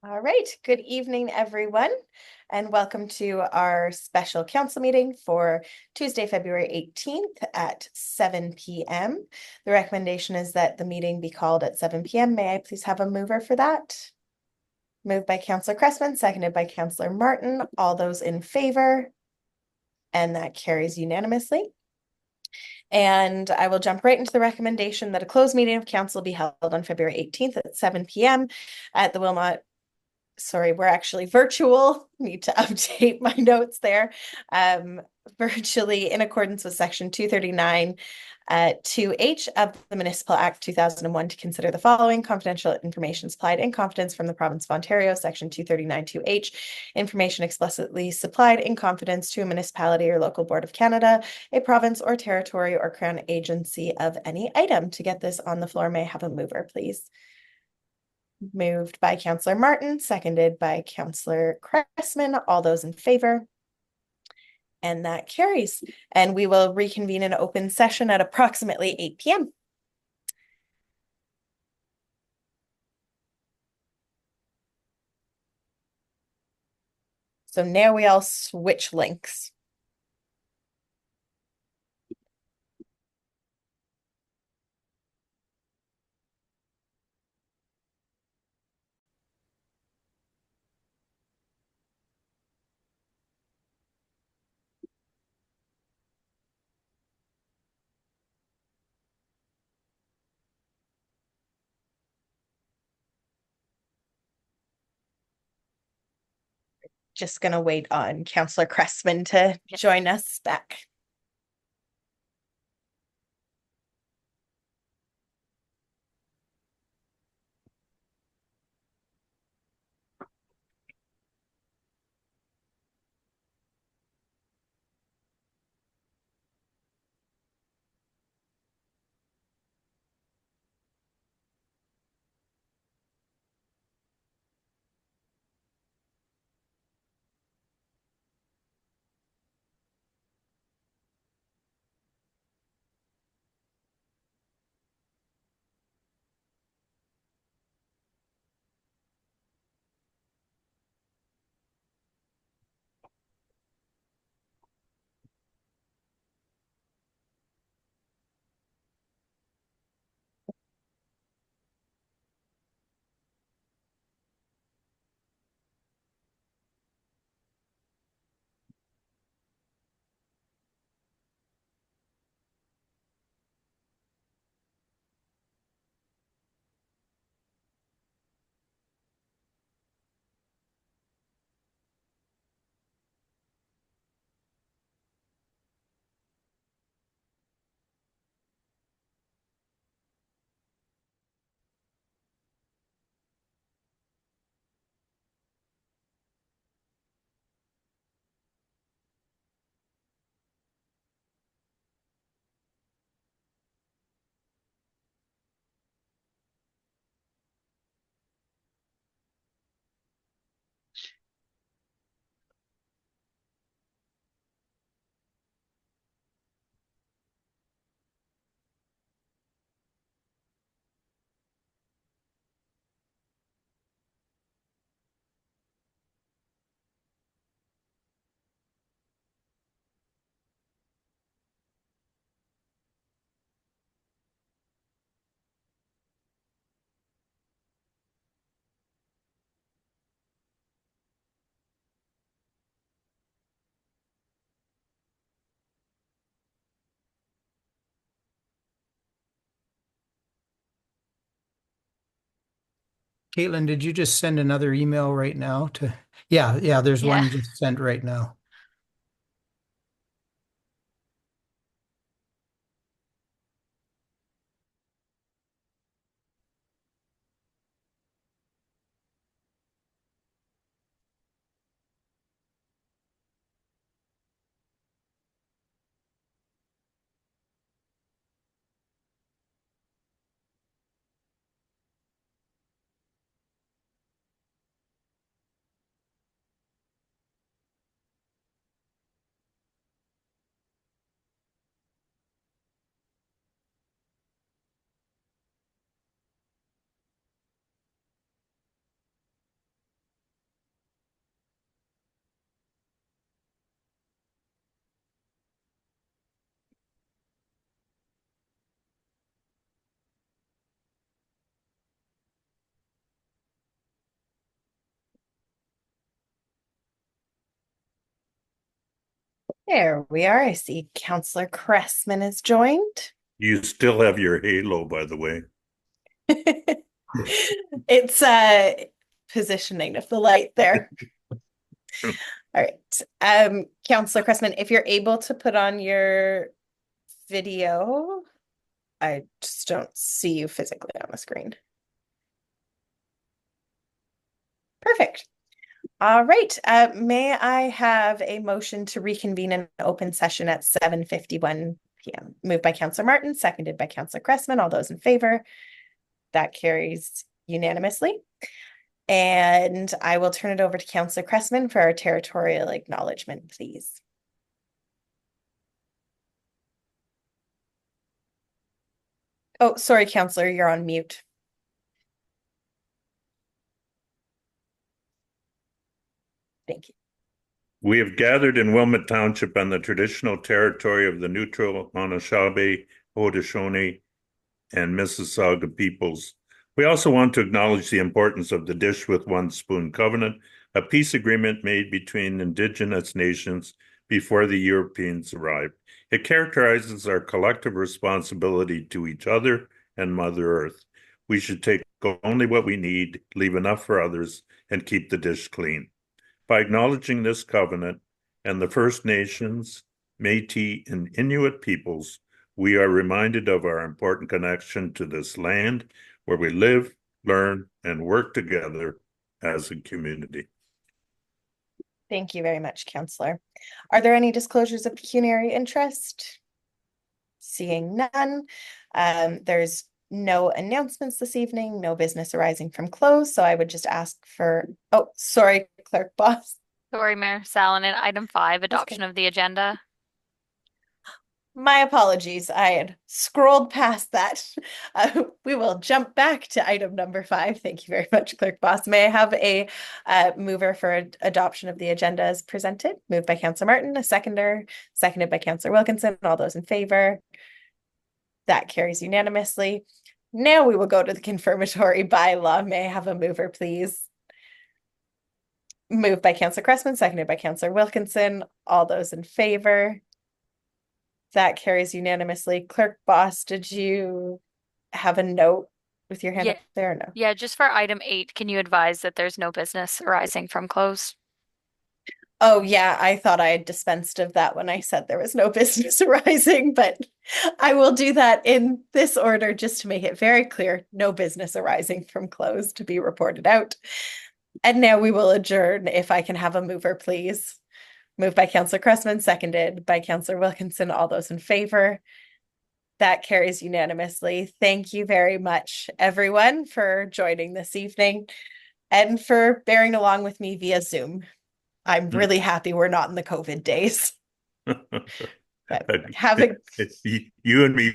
All right, good evening, everyone, and welcome to our special council meeting for Tuesday, February 18th at 7 p.m. The recommendation is that the meeting be called at 7 p.m. May I please have a mover for that? Moved by Councillor Cressman, seconded by Councillor Martin. All those in favor? And that carries unanimously. And I will jump right into the recommendation that a closed meeting of council be held on February 18th at 7 p.m. at the Wilmot. Sorry, we're actually virtual. Need to update my notes there. Virtually in accordance with section 239 2H of the Municipal Act 2001 to consider the following confidential information supplied in confidence from the province of Ontario, section 239 2H, information explicitly supplied in confidence to a municipality or local board of Canada, a province or territory or crown agency of any item. To get this on the floor, may I have a mover, please? Moved by Councillor Martin, seconded by Councillor Cressman. All those in favor? And that carries. And we will reconvene in open session at approximately 8 p.m. So now we all switch links. Just going to wait on Councillor Cressman to join us back. Caitlin, did you just send another email right now to? Yeah, there's one just sent right now. There we are. I see Councillor Cressman is joined. You still have your halo, by the way. It's positioning of the light there. All right. Councillor Cressman, if you're able to put on your video, I just don't see you physically on the screen. Perfect. All right. May I have a motion to reconvene an open session at 7:51 p.m. Moved by Councillor Martin, seconded by Councillor Cressman. All those in favor? That carries unanimously. And I will turn it over to Councillor Cressman for our territorial acknowledgement, please. Oh, sorry, Councillor, you're on mute. Thank you. We have gathered in Wilmot Township on the traditional territory of the neutral Anishinaabe, Haudenosaunee, and Mississauga peoples. We also want to acknowledge the importance of the Dish with One Spoon Covenant, a peace agreement made between Indigenous nations before the Europeans arrived. It characterizes our collective responsibility to each other and Mother Earth. We should take only what we need, leave enough for others, and keep the dish clean. By acknowledging this covenant and the First Nations, Métis, and Inuit peoples, we are reminded of our important connection to this land where we live, learn, and work together as a community. Thank you very much, Councillor. Are there any disclosures of pecuniary interest? Seeing none. There's no announcements this evening, no business arising from close. So I would just ask for, oh, sorry, Clerk Boss. Sorry, Mayor Salonen. Item 5, adoption of the agenda. My apologies. I had scrolled past that. We will jump back to item number 5. Thank you very much, Clerk Boss. May I have a mover for adoption of the agenda as presented? Moved by Councillor Martin, a seconder, seconded by Councillor Wilkinson. All those in favor? That carries unanimously. Now we will go to the confirmatory bylaw. May I have a mover, please? Moved by Councillor Cressman, seconded by Councillor Wilkinson. All those in favor? That carries unanimously. Clerk Boss, did you have a note with your hand up there or no? Yeah, just for item 8, can you advise that there's no business arising from close? Oh, yeah, I thought I had dispensed of that when I said there was no business arising, but I will do that in this order just to make it very clear. No business arising from close to be reported out. And now we will adjourn. If I can have a mover, please. Moved by Councillor Cressman, seconded by Councillor Wilkinson. All those in favor? That carries unanimously. Thank you very much, everyone, for joining this evening and for bearing along with me via Zoom. I'm really happy we're not in the COVID days. But have a... You and me